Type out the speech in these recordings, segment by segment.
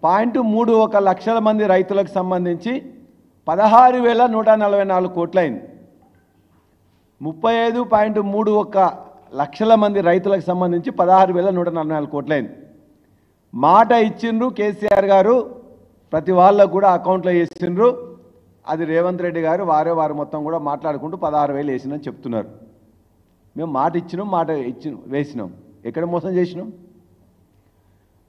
1 లక్షల మంది రైతులకు సంబంధించి 16,144 కోట్లయింది. 35.31 లక్షల మంది రైతులకు సంబంధించి 16,144 కోట్లయింది. మాట ఇచ్చిండ్రు కేసీఆర్ గారు, ప్రతి వాళ్ళకు కూడా అకౌంట్లో వేసిండ్రు. అది రేవంత్ రెడ్డి గారు వారు మొత్తం కూడా మాట్లాడుకుంటూ 16,000 వేసినని చెప్తున్నారు. మేము మాట ఇచ్చినాం, వేసినాం. ఎక్కడ మోసం చేసినాం?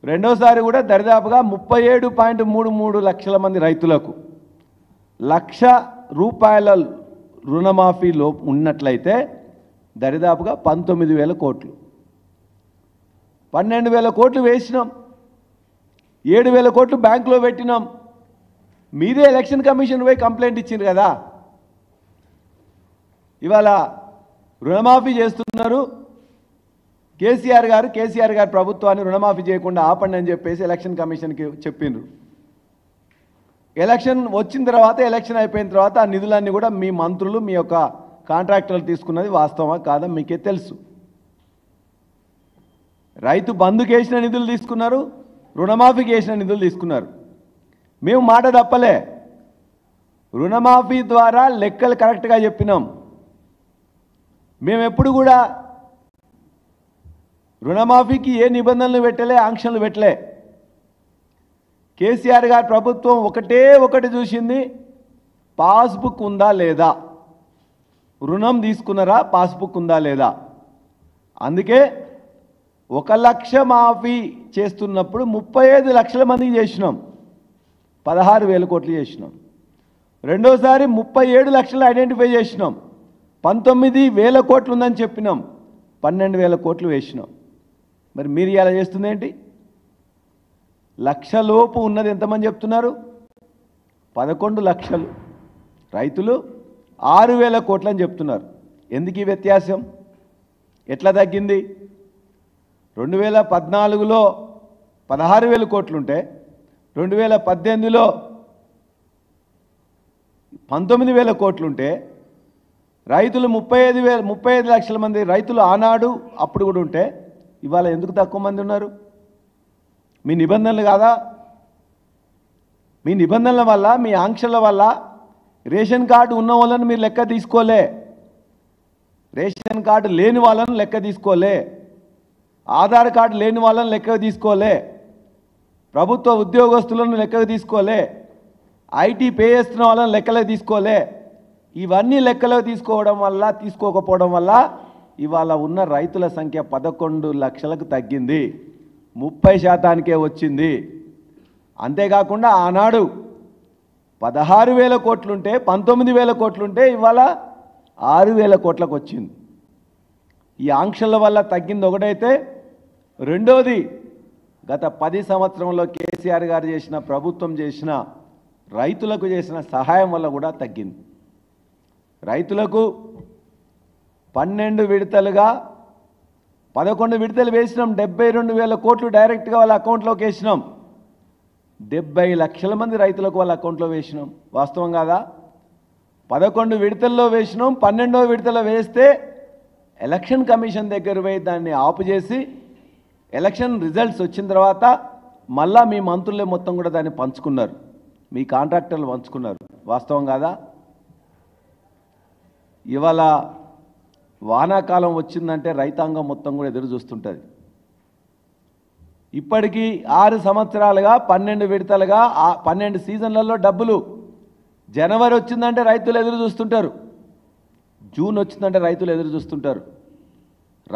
రెండోసారి కూడా దరిదాపుగా 37.33 లక్షల మంది రైతులకు ₹1,00,000 రుణమాఫీలో ఉన్నట్లయితే దరిదాపుగా 19,000 కోట్లు, 12,000 కోట్లు వేసినాం. 7,000 కోట్లు బ్యాంకులో పెట్టినాం. మీరే ఎలక్షన్ కమిషన్ పోయి కంప్లైంట్ ఇచ్చిండ్రు కదా. ఇవాళ రుణమాఫీ చేస్తున్నారు. కేసీఆర్ గారు ప్రభుత్వాన్ని రుణమాఫీ చేయకుండా ఆపండి అని చెప్పేసి ఎలక్షన్ కమిషన్కి చెప్పిండ్రు. ఎలక్షన్ వచ్చిన తర్వాత, ఎలక్షన్ అయిపోయిన తర్వాత ఆ నిధులన్నీ కూడా మీ మంత్రులు, మీ యొక్క కాంట్రాక్టర్లు తీసుకున్నది వాస్తవమా కాదా మీకే తెలుసు. రైతు బంధుకి వేసిన నిధులు తీసుకున్నారు, రుణమాఫీకి వేసిన నిధులు తీసుకున్నారు. మేము మాట తప్పలే. రుణమాఫీ ద్వారా లెక్కలు కరెక్ట్గా చెప్పినాం. మేము ఎప్పుడు కూడా రుణమాఫీకి ఏ నిబంధనలు పెట్టలే, ఆంక్షలు పెట్టలే. కేసీఆర్ గారి ప్రభుత్వం ఒకటి చూసింది, పాస్బుక్ ఉందా లేదా, రుణం తీసుకున్నారా, పాస్బుక్ ఉందా లేదా. అందుకే 1 లక్ష మాఫీ చేస్తున్నప్పుడు 35 లక్షల మందికి చేసినాం, 16,000 కోట్లు చేసినాం. రెండోసారి 37 లక్షలు ఐడెంటిఫై చేసినాం, 19,000 కోట్లు ఉందని చెప్పినాం, 12,000 కోట్లు వేసినాం. మరి మీరు ఇలా చేస్తుంది ఏంటి? లక్షలోపు ఉన్నది ఎంతమంది చెప్తున్నారు? 11 లక్షలు. రైతులు 6,000 కోట్లు అని చెప్తున్నారు. ఎందుకు ఈ వ్యత్యాసం? ఎట్లా తగ్గింది? 2014లో 16,000 కోట్లుంటే 2018లో 19,000 కోట్లుంటే రైతులు 35 లక్షల మంది రైతులు ఆనాడు అప్పుడు కూడా ఉంటే ఇవాళ ఎందుకు తక్కువ మంది ఉన్నారు? మీ నిబంధనలు కాదా? మీ నిబంధనల వల్ల, మీ ఆంక్షల వల్ల రేషన్ కార్డు ఉన్న వాళ్ళని మీరు లెక్క తీసుకోలే, రేషన్ కార్డు లేని వాళ్ళని లెక్క తీసుకోలే, ఆధార్ కార్డు లేని వాళ్ళని లెక్క తీసుకోలే, ప్రభుత్వ ఉద్యోగస్తులను లెక్కకు తీసుకోలే, ఐటీ పే చేస్తున్న వాళ్ళని లెక్కలకు తీసుకోలే. ఇవన్నీ లెక్కలో తీసుకోకపోవడం వల్ల ఇవాళ ఉన్న రైతుల సంఖ్య 11 లక్షలకు తగ్గింది, 30% వచ్చింది. అంతేకాకుండా ఆనాడు 16,000 కోట్లుంటే 19,000 కోట్లుంటే ఇవాళ 6,000 కోట్లకు వచ్చింది. ఈ ఆంక్షల వల్ల తగ్గింది ఒకటైతే, రెండోది గత 10 సంవత్సరంలో కేసీఆర్ గారు చేసిన, ప్రభుత్వం చేసిన, రైతులకు చేసిన సహాయం వల్ల కూడా తగ్గింది. రైతులకు 12 విడతలుగా 11 విడతలు వేసినాం, 72,000 కోట్లు డైరెక్ట్గా వాళ్ళ అకౌంట్లోకి వేసినాం. 70 లక్షల మంది రైతులకు వాళ్ళ అకౌంట్లో వేసినాం. వాస్తవం కాదా? 11 విడతల్లో వేసినాం. 12వ విడతలో వేస్తే ఎలక్షన్ కమిషన్ దగ్గర పోయి దాన్ని ఆపు చేసి ఎలక్షన్ రిజల్ట్స్ వచ్చిన తర్వాత మళ్ళా మీ మంత్రులే మొత్తం కూడా దాన్ని పంచుకున్నారు, మీ కాంట్రాక్టర్లు పంచుకున్నారు. వాస్తవం కాదా? ఇవాళ వానాకాలం వచ్చిందంటే రైతాంగం మొత్తం కూడా ఎదురు చూస్తుంటుంది. ఇప్పటికీ 6 సంవత్సరాలుగా 12 విడతలుగా 12 సీజన్లలో డబ్బులు. జనవరి వచ్చిందంటే రైతులు ఎదురు చూస్తుంటారు, జూన్ వచ్చిందంటే రైతులు ఎదురు చూస్తుంటారు.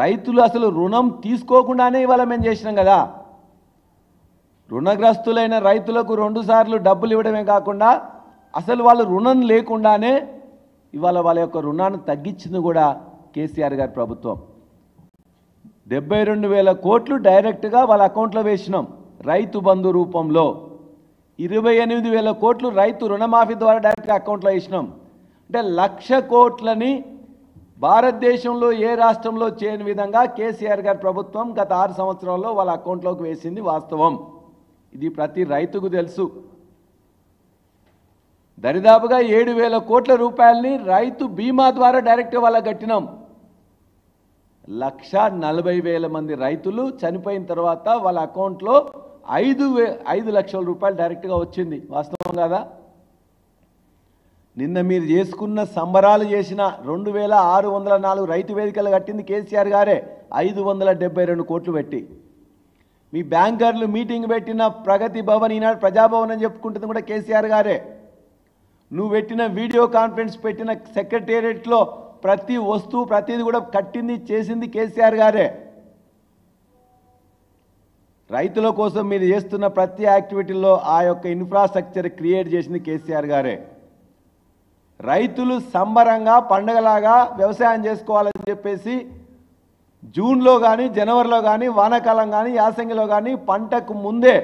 రైతులు అసలు రుణం తీసుకోకుండానే ఇవాళ మేము చేసినాం కదా. రుణగ్రస్తులైన రైతులకు 2 సార్లు డబ్బులు ఇవ్వడమే కాకుండా అసలు వాళ్ళు రుణం లేకుండానే ఇవాళ వాళ్ళ యొక్క రుణాన్ని తగ్గించింది కూడా కేసీఆర్ గారి ప్రభుత్వం. 72,000 కోట్లు డైరెక్ట్గా వాళ్ళ అకౌంట్లో వేసినాం రైతు బంధు రూపంలో. 28,000 కోట్లు రైతు రుణమాఫీ ద్వారా డైరెక్ట్గా అకౌంట్లో వేసినాం. అంటే 1,00,000 కోట్లని భారతదేశంలో ఏ రాష్ట్రంలో చేయని విధంగా కేసీఆర్ గారి ప్రభుత్వం గత 6 సంవత్సరాల్లో వాళ్ళ అకౌంట్లోకి వేసింది వాస్తవం. ఇది ప్రతి రైతుకు తెలుసు. దరిదాపుగా 7,000 కోట్ల రూపాయలని రైతు బీమా ద్వారా డైరెక్ట్గా వాళ్ళకి కట్టినాం. 1,40,000 మంది రైతులు చనిపోయిన తర్వాత వాళ్ళ అకౌంట్లో 5 లక్షల రూపాయలు డైరెక్ట్గా వచ్చింది. వాస్తవం కాదా? నిన్న మీరు చేసుకున్న సంబరాలు చేసిన 2604 రైతు వేదికలు కట్టింది కేసీఆర్ గారే 572 కోట్లు పెట్టి. మీ బ్యాంకర్లు మీటింగ్ పెట్టిన ప్రగతి భవన్, ఈనాడు ప్రజాభవన్ అని చెప్పుకుంటుంది కూడా కేసీఆర్ గారే. నువ్వు పెట్టిన వీడియో కాన్ఫరెన్స్ పెట్టిన సెక్రటేరియట్లో ప్రతి వస్తువు ప్రతిది కూడా కట్టింది చేసింది కేసీఆర్ గారే. రైతుల కోసం మీరు చేస్తున్న ప్రతి యాక్టివిటీలో ఆ యొక్క ఇన్ఫ్రాస్ట్రక్చర్ క్రియేట్ చేసింది కేసీఆర్ గారే. రైతులు సంబరంగా పండగలాగా వ్యవసాయం చేసుకోవాలని చెప్పేసి జూన్లో కానీ జనవరిలో కానీ వానాకాలం కానీ యాసంగిలో కానీ పంటకు ముందే